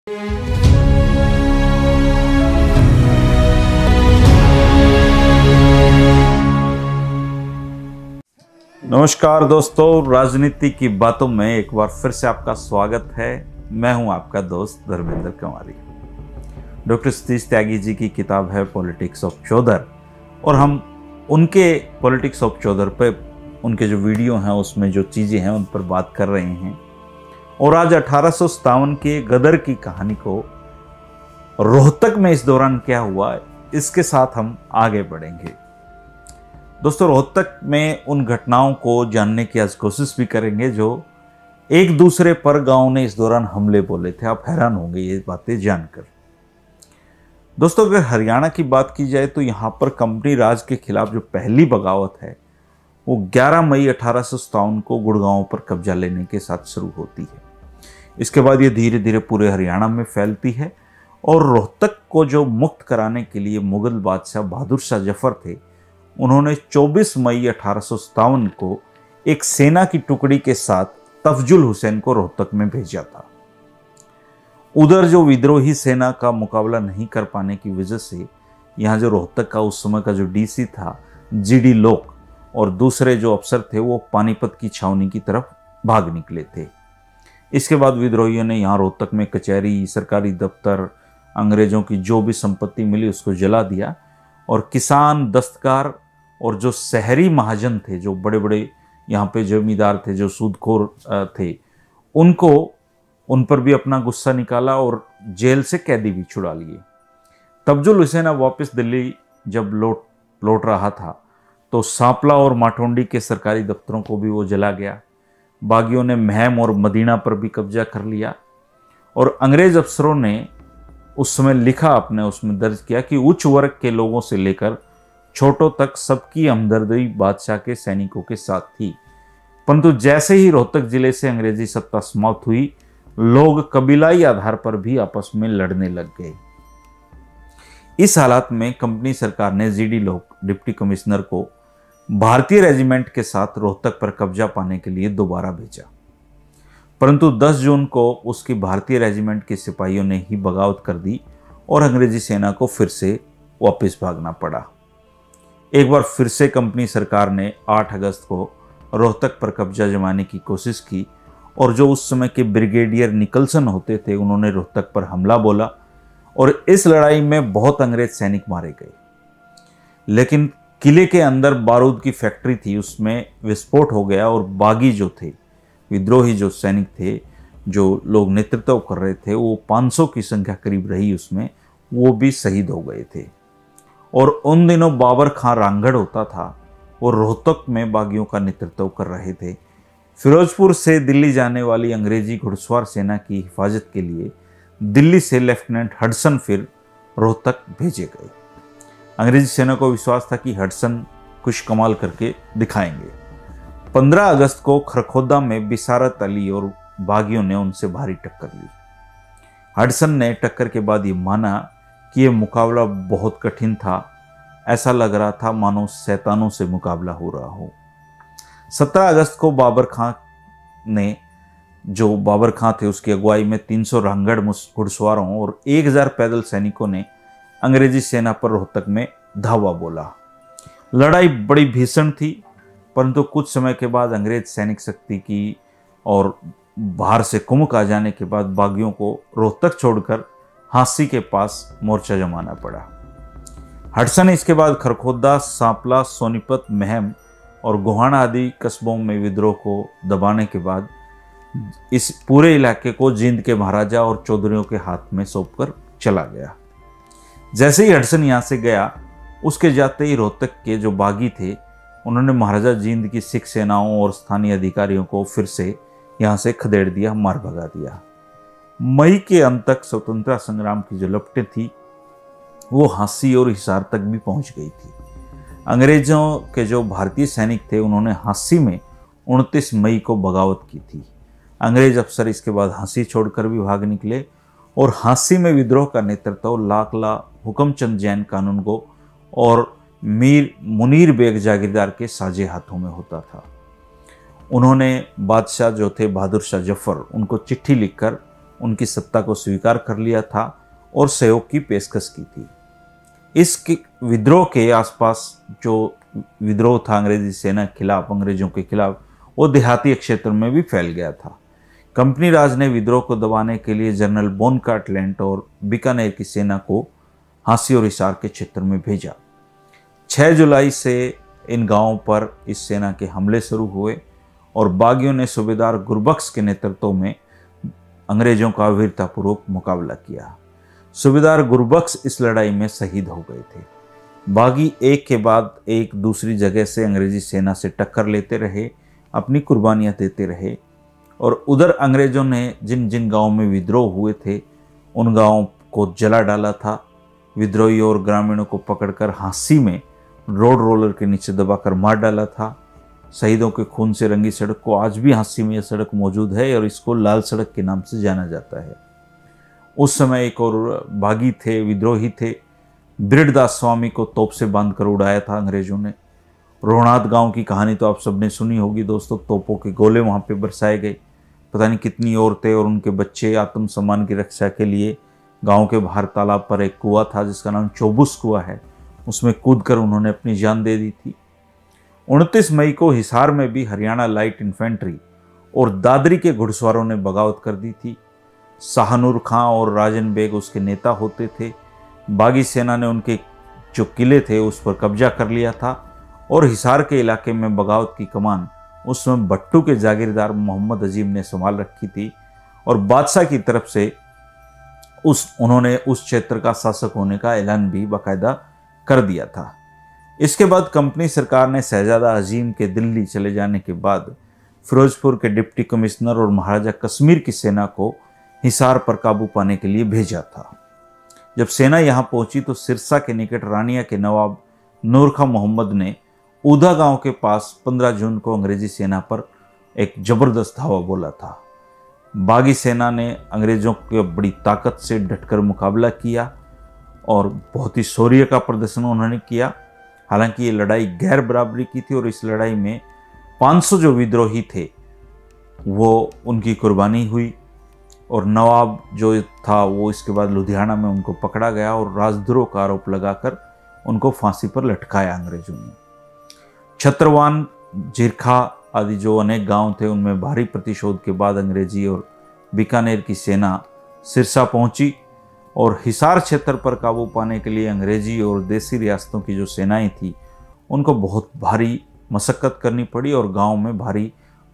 नमस्कार दोस्तों, राजनीति की बातों में एक बार फिर से आपका स्वागत है। मैं हूं आपका दोस्त धर्मेंद्र कंवारी। डॉक्टर सतीश त्यागी जी की किताब है पॉलिटिक्स ऑफ चौधर, और हम उनके पॉलिटिक्स ऑफ चौधर पे उनके जो वीडियो हैं उसमें जो चीज़ें हैं उन पर बात कर रहे हैं। और आज 1857 के गदर की कहानी को रोहतक में इस दौरान क्या हुआ, इसके साथ हम आगे बढ़ेंगे। दोस्तों, रोहतक में उन घटनाओं को जानने की आज कोशिश भी करेंगे जो एक दूसरे पर गांव ने इस दौरान हमले बोले थे। आप हैरान होंगे ये बातें जानकर। दोस्तों, अगर हरियाणा की बात की जाए तो यहाँ पर कंपनी राज के खिलाफ जो पहली बगावत है वो 11 मई 1857 को गुड़गांव पर कब्जा लेने के साथ शुरू होती है। इसके बाद ये धीरे धीरे पूरे हरियाणा में फैलती है, और रोहतक को जो मुक्त कराने के लिए मुगल बादशाह बहादुर शाह जफर थे, उन्होंने 24 मई 1857 को एक सेना की टुकड़ी के साथ तफजुल हुसैन को रोहतक में भेजा था। उधर जो विद्रोही सेना का मुकाबला नहीं कर पाने की वजह से यहाँ जो रोहतक का उस समय का जो डीसी था जीडी लोक, और दूसरे जो अफसर थे वो पानीपत की छावनी की तरफ भाग निकले थे। इसके बाद विद्रोहियों ने यहाँ रोहतक में कचहरी, सरकारी दफ्तर, अंग्रेजों की जो भी संपत्ति मिली उसको जला दिया, और किसान, दस्तकार और जो शहरी महाजन थे, जो बड़े बड़े यहाँ पे जमींदार थे, जो सूदखोर थे, उन पर भी अपना गुस्सा निकाला और जेल से कैदी भी छुड़ा लिए। तफजुल हुसैन अब वापस दिल्ली जब लौट रहा था तो सांपला और माटोंडी के सरकारी दफ्तरों को भी वो जला गया। बागियों ने महम और मदीना पर भी कब्जा कर लिया, और अंग्रेज अफसरों ने उस समय लिखा, अपने उसमें दर्ज किया कि उच्च वर्ग के लोगों से लेकर छोटों तक सबकी हमदर्दी बादशाह के सैनिकों के साथ थी। परंतु जैसे ही रोहतक जिले से अंग्रेजी सत्ता समाप्त हुई, लोग कबीलाई आधार पर भी आपस में लड़ने लग गए। इस हालात में कंपनी सरकार ने जीडी लोक डिप्टी कमिश्नर को भारतीय रेजिमेंट के साथ रोहतक पर कब्जा पाने के लिए दोबारा भेजा। परंतु 10 जून को उसकी भारतीय रेजिमेंट के सिपाहियों ने ही बगावत कर दी, और अंग्रेजी सेना को फिर से वापस भागना पड़ा। एक बार फिर से कंपनी सरकार ने 8 अगस्त को रोहतक पर कब्जा जमाने की कोशिश की, और जो उस समय के ब्रिगेडियर निकलसन होते थे, उन्होंने रोहतक पर हमला बोला, और इस लड़ाई में बहुत अंग्रेज सैनिक मारे गए। लेकिन किले के अंदर बारूद की फैक्ट्री थी, उसमें विस्फोट हो गया, और बागी जो थे, विद्रोही जो सैनिक थे, जो लोग नेतृत्व कर रहे थे, वो 500 की संख्या करीब रही उसमें, वो भी शहीद हो गए थे। और उन दिनों बाबर खां रांगड़ होता था, वो रोहतक में बागियों का नेतृत्व कर रहे थे। फिरोजपुर से दिल्ली जाने वाली अंग्रेजी घुड़सवार सेना की हिफाजत के लिए दिल्ली से लेफ्टिनेंट हडसन फिर रोहतक भेजे गए। अंग्रेजी सेना को विश्वास था कि हडसन कुछ कमाल करके दिखाएंगे। 15 अगस्त को खरखोदा में बिसारत अली और बागियों ने उनसे भारी टक्कर ली। हडसन ने टक्कर के बाद ये माना कि यह मुकाबला बहुत कठिन था। ऐसा लग रहा था मानो शैतानों से मुकाबला हो रहा हो। 17 अगस्त को बाबर खां थे, उसकी अगुवाई में 300 रांगड़ घुड़सवारों और 1000 पैदल सैनिकों ने अंग्रेजी सेना पर रोहतक में धावा बोला। लड़ाई बड़ी भीषण थी, परंतु कुछ समय के बाद अंग्रेज सैनिक शक्ति की और बाहर से कुमुक आ जाने के बाद बागियों को रोहतक छोड़कर हांसी के पास मोर्चा जमाना पड़ा। हडसन ने इसके बाद खरखोदा, सांपला, सोनीपत, महम और गोहाना आदि कस्बों में विद्रोह को दबाने के बाद इस पूरे इलाके को जींद के महाराजा और चौधरियों के हाथ में सौंपकर चला गया। जैसे ही हडसन यहाँ से गया, उसके जाते ही रोहतक के जो बागी थे, उन्होंने महाराजा जींद की सिख सेनाओं और स्थानीय अधिकारियों को फिर से यहाँ से खदेड़ दिया, मार भगा दिया। मई के अंत तक स्वतंत्रता संग्राम की जो लपटें थी वो हांसी और हिसार तक भी पहुंच गई थी। अंग्रेजों के जो भारतीय सैनिक थे, उन्होंने हांसी में 29 मई को बगावत की थी। अंग्रेज अफसर इसके बाद हांसी छोड़कर भी भाग निकले, और हांसी में विद्रोह का नेतृत्व लाकला हुकमचंद जैन कानूनगो और मीर मुनीर बेग जागीरदार के साझे हाथों में होता था। उन्होंने बादशाह जो थे बहादुर शाह जफर, उनको चिट्ठी लिखकर उनकी सत्ता को स्वीकार कर लिया था और सहयोग की पेशकश की थी। इस विद्रोह के आसपास जो विद्रोह था अंग्रेजी सेना के खिलाफ, अंग्रेजों के खिलाफ, वो देहाती क्षेत्र में भी फैल गया था। कंपनी राज ने विद्रोह को दबाने के लिए जनरल बोनकार्टलैंड और बीकानेर की सेना को हांसी और हिसार के क्षेत्र में भेजा। 6 जुलाई से इन गांवों पर इस सेना के हमले शुरू हुए और बागियों ने सूबेदार गुरबख्श के नेतृत्व में अंग्रेजों का वीरतापूर्वक मुकाबला किया। सूबेदार गुरबख्श इस लड़ाई में शहीद हो गए थे। बागी एक के बाद एक दूसरी जगह से अंग्रेजी सेना से टक्कर लेते रहे, अपनी कुर्बानियां देते रहे और उधर अंग्रेजों ने जिन जिन गांवों में विद्रोह हुए थे उन गांवों को जला डाला था। विद्रोही और ग्रामीणों को पकड़कर हांसी में रोड रोलर के नीचे दबाकर मार डाला था। शहीदों के खून से रंगी सड़क को आज भी हांसी में यह सड़क मौजूद है और इसको लाल सड़क के नाम से जाना जाता है। उस समय एक और बागी थे, विद्रोही थे, बिरडदास स्वामी को तोप से बांधकर उड़ाया था अंग्रेजों ने। रोहनाथ गांव की कहानी तो आप सबने सुनी होगी दोस्तों। तोपों के गोले वहां पे बरसाए गए। पता नहीं कितनी औरतें और उनके बच्चे आत्मसम्मान की रक्षा के लिए गांव के बाहर तालाब पर एक कुआं था जिसका नाम चौबुस कुआं है, उसमें कूदकर उन्होंने अपनी जान दे दी थी। 29 मई को हिसार में भी हरियाणा लाइट इन्फेंट्री और दादरी के घुड़सवारों ने बगावत कर दी थी। शाहनूर खां और राजन बेग उसके नेता होते थे। बागी सेना ने उनके जो किले थे उस पर कब्जा कर लिया था और हिसार के इलाके में बगावत की कमान उस समय भट्टू के जागीरदार मोहम्मद अजीम ने संभाल रखी थी और बादशाह की तरफ से उन्होंने उस क्षेत्र का शासक होने का ऐलान भी बाकायदा कर दिया था। इसके बाद कंपनी सरकार ने शहजादा अजीम के दिल्ली चले जाने के बाद फिरोजपुर के डिप्टी कमिश्नर और महाराजा कश्मीर की सेना को हिसार पर काबू पाने के लिए भेजा था। जब सेना यहां पहुंची तो सिरसा के निकट रानिया के नवाब नूर खां मोहम्मद ने ऊधा गांव के पास 15 जून को अंग्रेजी सेना पर एक जबरदस्त धावा बोला था। बागी सेना ने अंग्रेजों की बड़ी ताकत से डटकर मुकाबला किया और बहुत ही शौर्य का प्रदर्शन उन्होंने किया। हालांकि ये लड़ाई गैर बराबरी की थी और इस लड़ाई में 500 जो विद्रोही थे वो उनकी कुर्बानी हुई और नवाब जो था वो इसके बाद लुधियाना में उनको पकड़ा गया और राजद्रोह का आरोप लगाकर उनको फांसी पर लटकाया अंग्रेजों ने। छत्रवान, जिरखा आदि जो अनेक गांव थे उनमें भारी प्रतिशोध के बाद अंग्रेजी और बीकानेर की सेना सिरसा पहुंची और हिसार क्षेत्र पर काबू पाने के लिए अंग्रेजी और देसी रियासतों की जो सेनाएं थी उनको बहुत भारी मशक्कत करनी पड़ी और गांव में भारी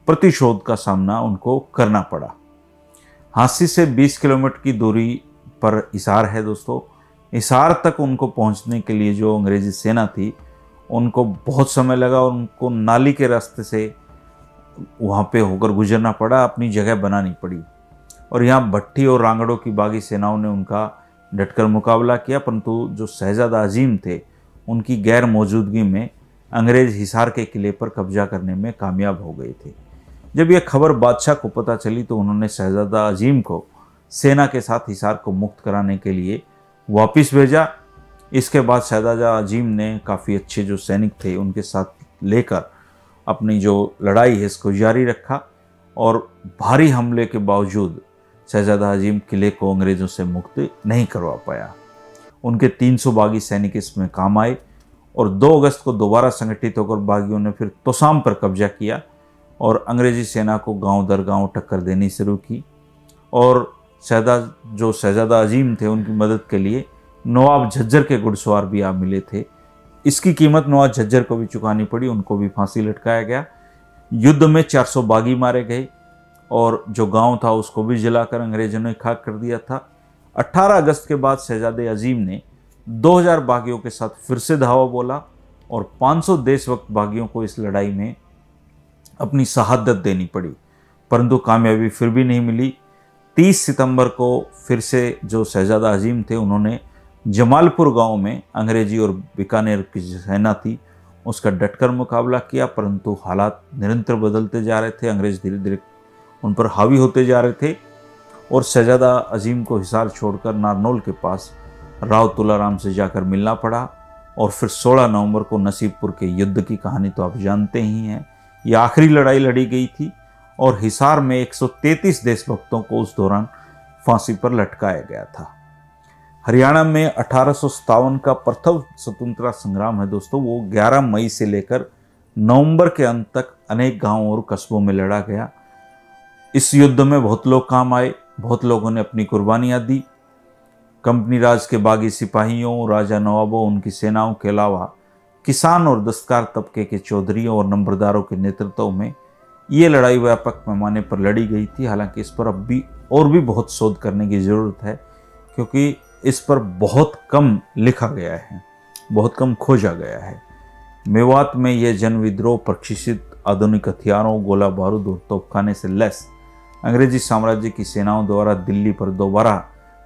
प्रतिशोध का सामना उनको करना पड़ा। हांसी से 20 किलोमीटर की दूरी पर हिसार है दोस्तों। हिसार तक उनको पहुंचने के लिए जो अंग्रेजी सेना थी उनको बहुत समय लगा और उनको नाली के रास्ते से वहाँ पे होकर गुजरना पड़ा, अपनी जगह बनानी पड़ी। और यहाँ भट्टी और रांगड़ों की बागी सेनाओं ने उनका डटकर मुकाबला किया, परंतु जो शहजादा अजीम थे उनकी गैर मौजूदगी में अंग्रेज हिसार के किले पर कब्जा करने में कामयाब हो गए थे। जब यह खबर बादशाह को पता चली तो उन्होंने शहजादा अजीम को सेना के साथ हिसार को मुक्त कराने के लिए वापस भेजा। इसके बाद शहजादा अजीम ने काफ़ी अच्छे जो सैनिक थे उनके साथ लेकर अपनी जो लड़ाई है इसको जारी रखा और भारी हमले के बावजूद शहजादा अजीम किले को अंग्रेज़ों से मुक्त नहीं करवा पाया। उनके 300 बागी सैनिक इसमें काम आए और 2 अगस्त को दोबारा संगठित होकर बागियों ने फिर तोसाम पर कब्जा किया और अंग्रेजी सेना को गांव दर गांव टक्कर देनी शुरू की। और शहजादा अजीम थे उनकी मदद के लिए नवाब झज्जर के घुड़सवार भी आ मिले थे। इसकी कीमत नवाब झज्जर को भी चुकानी पड़ी, उनको भी फांसी लटकाया गया। युद्ध में 400 बागी मारे गए और जो गांव था उसको भी जलाकर अंग्रेजों ने खाक कर दिया था। 18 अगस्त के बाद शहजादे अजीम ने 2000 बागियों के साथ फिर से धावा बोला और 500 देशभक्त बागियों को इस लड़ाई में अपनी शहादत देनी पड़ी, परंतु कामयाबी फिर भी नहीं मिली। 30 सितंबर को फिर से जो शहजादा अजीम थे उन्होंने जमालपुर गांव में अंग्रेजी और बीकानेर की सेना थी उसका डटकर मुकाबला किया, परंतु हालात निरंतर बदलते जा रहे थे। अंग्रेज धीरे धीरे उन पर हावी होते जा रहे थे और शहजादा अजीम को हिसार छोड़कर नारनौल के पास राव तुलाराम से जाकर मिलना पड़ा। और फिर 16 नवंबर को नसीबपुर के युद्ध की कहानी तो आप जानते ही हैं। यह आखिरी लड़ाई लड़ी गई थी और हिसार में 133 देशभक्तों को उस दौरान फांसी पर लटकाया गया था। हरियाणा में 1857 का प्रथम स्वतंत्रता संग्राम है दोस्तों, वो 11 मई से लेकर नवंबर के अंत तक अनेक गांवों और कस्बों में लड़ा गया। इस युद्ध में बहुत लोग काम आए, बहुत लोगों ने अपनी कुर्बानियां दी। कंपनी राज के बागी सिपाहियों, राजा नवाबों, उनकी सेनाओं के अलावा किसान और दस्तकार तबके के चौधरियों और नंबरदारों के नेतृत्व में ये लड़ाई व्यापक पैमाने पर लड़ी गई थी। हालांकि इस पर अब भी और भी बहुत शोध करने की ज़रूरत है, क्योंकि इस पर बहुत कम लिखा गया है, बहुत कम खोजा गया है। मेवात में यह जन विद्रोह प्रशिक्षित आधुनिक हथियारों, गोला बारूद और तोपखाने से लैस अंग्रेजी साम्राज्य की सेनाओं द्वारा दिल्ली पर दोबारा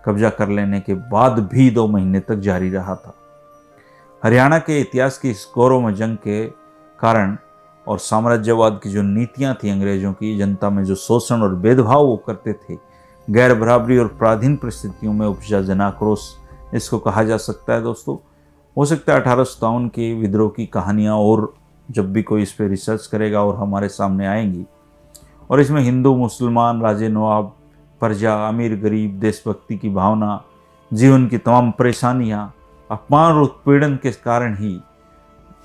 कब्जा कर लेने के बाद भी 2 महीने तक जारी रहा था। हरियाणा के इतिहास की इस गौरवमय जंग के कारण और साम्राज्यवाद की जो नीतियां थी अंग्रेजों की, जनता में जो शोषण और भेदभाव वो करते थे, गैर बराबरी और पराधीन परिस्थितियों में उपजा जन आक्रोश इसको कहा जा सकता है दोस्तों। हो सकता है 1857 के विद्रोह की कहानियाँ और जब भी कोई इस पर रिसर्च करेगा और हमारे सामने आएंगी, और इसमें हिंदू मुसलमान, राजे नवाब, प्रजा, अमीर गरीब, देशभक्ति की भावना, जीवन की तमाम परेशानियाँ, अपमान और उत्पीड़न के कारण ही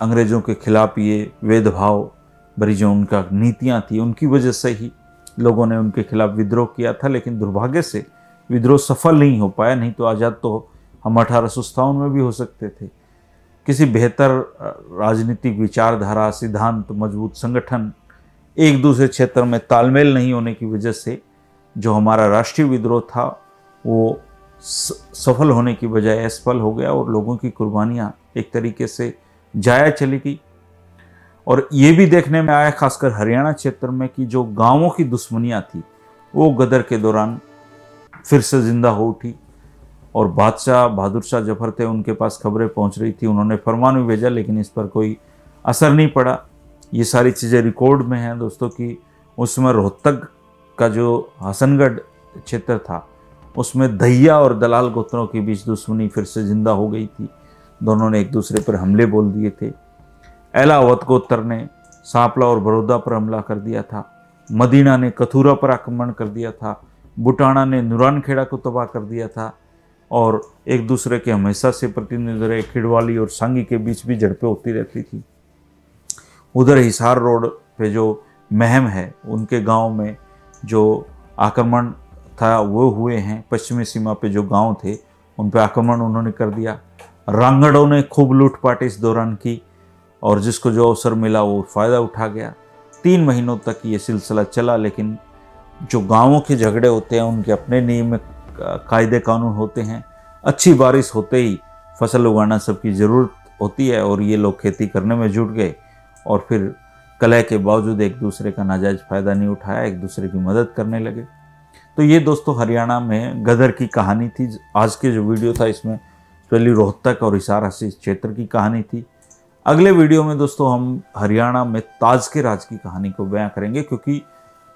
अंग्रेज़ों के खिलाफ ये भेदभाव भरी जो उनका नीतियाँ थी, उनकी वजह से ही लोगों ने उनके खिलाफ विद्रोह किया था। लेकिन दुर्भाग्य से विद्रोह सफल नहीं हो पाया, नहीं तो आज़ाद तो हम 1857 में भी हो सकते थे। किसी बेहतर राजनीतिक विचारधारा, सिद्धांत, मजबूत संगठन, एक दूसरे क्षेत्र में तालमेल नहीं होने की वजह से जो हमारा राष्ट्रीय विद्रोह था वो सफल होने की बजाय असफल हो गया और लोगों की कुर्बानियाँ एक तरीके से जाया चली गई। और ये भी देखने में आया खासकर हरियाणा क्षेत्र में कि जो गांवों की दुश्मनियाँ थी वो गदर के दौरान फिर से जिंदा हो उठी। और बादशाह बहादुर शाह जफर थे, उनके पास खबरें पहुंच रही थी, उन्होंने फरमान भी भेजा, लेकिन इस पर कोई असर नहीं पड़ा। ये सारी चीज़ें रिकॉर्ड में हैं दोस्तों कि उस समय रोहतक का जो हसनगढ़ क्षेत्र था उसमें दहिया और दलाल गोत्रों के बीच दुश्मनी फिर से जिंदा हो गई थी। दोनों ने एक दूसरे पर हमले बोल दिए थे। एलावत गोत्र ने सांपला और बड़ौदा पर हमला कर दिया था। मदीना ने कथूरा पर आक्रमण कर दिया था। बुटाना ने नुरानखेड़ा को तबाह कर दिया था। और एक दूसरे के हमेशा से प्रतिनिधि रहे खिड़वाली और सांगी के बीच भी झड़पें होती रहती थी। उधर हिसार रोड पे जो महम है, उनके गांव में जो आक्रमण था वो हुए हैं। पश्चिमी सीमा पे जो गांव थे उन पे आक्रमण उन्होंने कर दिया। रांगड़ों ने खूब लूटपाट इस दौरान की और जिसको जो अवसर मिला वो फ़ायदा उठा गया। 3 महीनों तक ये सिलसिला चला, लेकिन जो गांवों के झगड़े होते हैं उनके अपने नियम कायदे कानून होते हैं। अच्छी बारिश होते ही फसल उगाना सबकी ज़रूरत होती है और ये लोग खेती करने में जुट गए और फिर कलह के बावजूद एक दूसरे का नाजायज़ फ़ायदा नहीं उठाया, एक दूसरे की मदद करने लगे। तो ये दोस्तों हरियाणा में गदर की कहानी थी। आज के जो वीडियो था इसमें पहले रोहतक और हिसार क्षेत्र की कहानी थी। अगले वीडियो में दोस्तों हम हरियाणा में ताज के राज की कहानी को बयां करेंगे, क्योंकि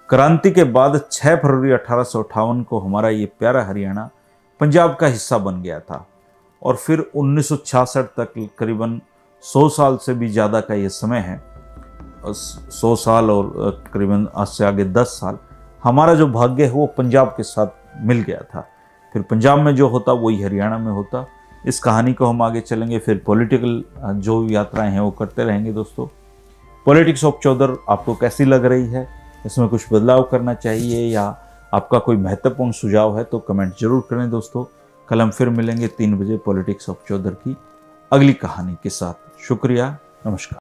क्रांति के बाद 6 फरवरी 1858 को हमारा ये प्यारा हरियाणा पंजाब का हिस्सा बन गया था और फिर 1966 तक करीबन 100 साल से भी ज़्यादा का ये समय है, 100 साल और करीबन आज से आगे 10 साल हमारा जो भाग्य है वो पंजाब के साथ मिल गया था। फिर पंजाब में जो होता वही हरियाणा में होता। इस कहानी को हम आगे चलेंगे, फिर पॉलिटिकल जो यात्राएं हैं वो करते रहेंगे दोस्तों। पॉलिटिक्स ऑफ चौधर आपको कैसी लग रही है, इसमें कुछ बदलाव करना चाहिए या आपका कोई महत्वपूर्ण सुझाव है तो कमेंट जरूर करें दोस्तों। कल हम फिर मिलेंगे 3 बजे पॉलिटिक्स ऑफ चौधर की अगली कहानी के साथ। शुक्रिया, नमस्कार।